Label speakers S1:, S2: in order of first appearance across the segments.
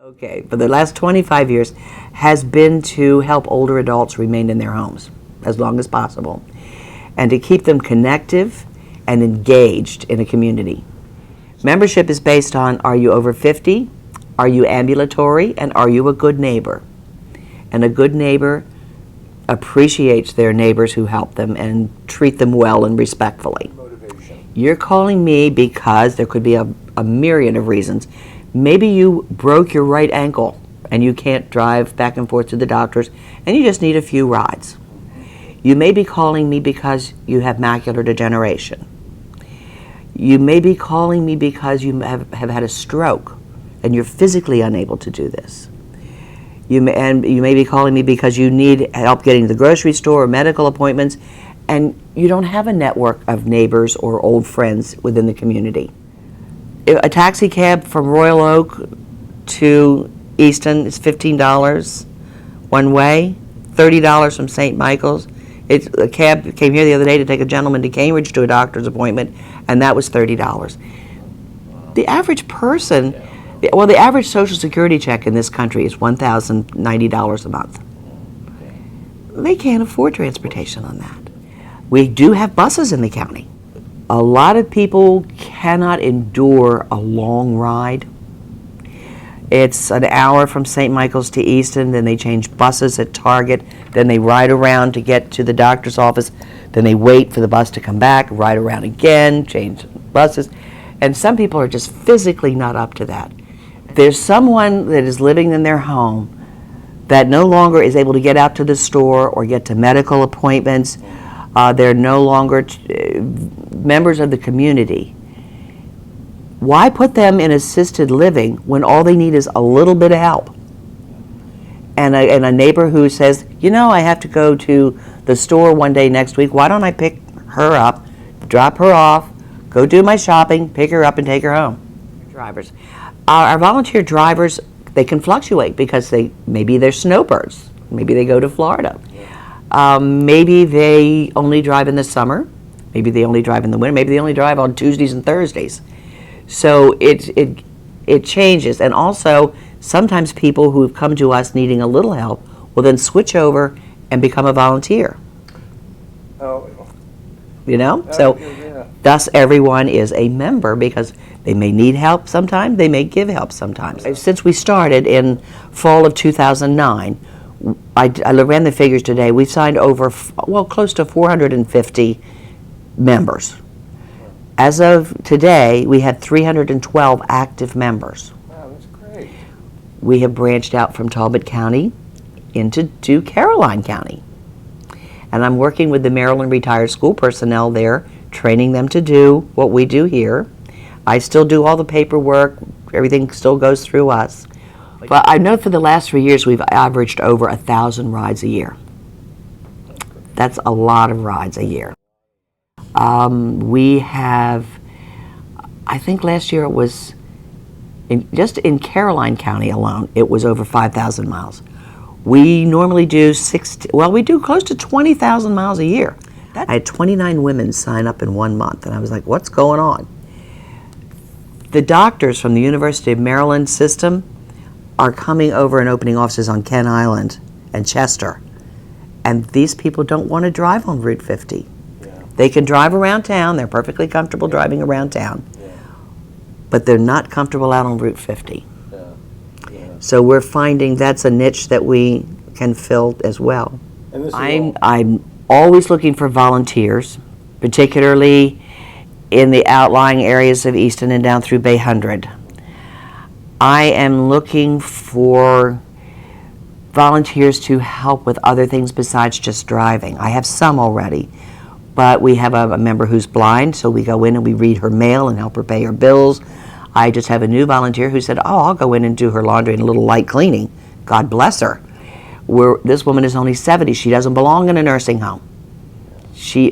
S1: Okay, for the last 25 years has been to help older adults remain in their homes as long as possible and to keep them connective and engaged in a community. Membership is based on, are you over 50, are you ambulatory, and are you a good neighbor? And a good neighbor appreciates their neighbors who help them and treat them well and respectfully.
S2: Motivation.
S1: You're calling me because there could be a myriad of reasons. Maybe you broke your right ankle and you can't drive back and forth to the doctors and you just need a few rides. You may be calling me because you have macular degeneration. You may be calling me because you have had a stroke and you're physically unable to do this. You may be calling me because you need help getting to the grocery store or medical appointments and you don't have a network of neighbors or old friends within the community. A taxi cab from Royal Oak to Easton is $15 one way, $30 from St. Michael's. A cab came here the other day to take a gentleman to Cambridge to a doctor's appointment, and that was $30. The average person, well, the average Social Security check in this country is $1,090 a month. They can't afford transportation on that. We do have buses in the county. A lot of people cannot endure a long ride. It's an hour from St. Michael's to Easton, then they change buses at Target, then they ride around to get to the doctor's office, then they wait for the bus to come back, ride around again, change buses, and some people are just physically not up to that. There's someone that is living in their home that no longer is able to get out to the store or get to medical appointments. They're no longer members of the community. Why put them in assisted living when all they need is a little bit of help? And a neighbor who says, you know, I have to go to the store one day next week. Why don't I pick her up, drop her off, go do my shopping, pick her up and take her home? Drivers. Our volunteer drivers, they can fluctuate because maybe they're snowbirds. Maybe they go to Florida. Maybe they only drive in the summer. Maybe they only drive in the winter. Maybe they only drive on Tuesdays and Thursdays. So it changes. And also, sometimes people who have come to us needing a little help will then switch over and become a volunteer.
S2: Oh.
S1: You know?
S2: Yeah.
S1: So thus everyone is a member because they may need help sometimes, they may give help sometimes. Since we started in fall of 2009, I ran the figures today. We've signed over, well, close to 450 members. As of today, we had 312 active members.
S2: Wow, that's great.
S1: We have branched out from Talbot County to Caroline County. And I'm working with the Maryland retired school personnel there, training them to do what we do here. I still do all the paperwork. Everything still goes through us. But I know for the last 3 years we've averaged over 1,000 rides a year. That's a lot of rides a year. We have, I think last year it was, just in Caroline County alone, it was over 5,000 miles. We normally do we do close to 20,000 miles a year. I had 29 women sign up in 1 month, and I was like, what's going on? The doctors from the University of Maryland system are coming over and opening offices on Kent Island and Chester. And these people don't want to drive on Route 50.
S2: Yeah.
S1: They can drive around town. They're perfectly comfortable driving around town.
S2: Yeah.
S1: But they're not comfortable out on Route 50.
S2: Yeah. Yeah.
S1: So we're finding that's a niche that we can fill as well.
S2: And this is
S1: I'm always looking for volunteers, particularly in the outlying areas of Easton and down through Bay 100. I am looking for volunteers to help with other things besides just driving. I have some already, but we have a member who's blind, so we go in and we read her mail and help her pay her bills. I just have a new volunteer who said, oh, I'll go in and do her laundry and a little light cleaning. God bless her. This woman is only 70. She doesn't belong in a nursing home.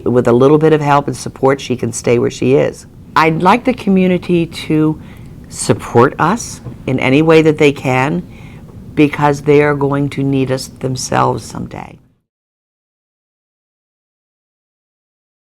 S1: With a little bit of help and support, she can stay where she is. I'd like the community to support us in any way that they can because they are going to need us themselves someday.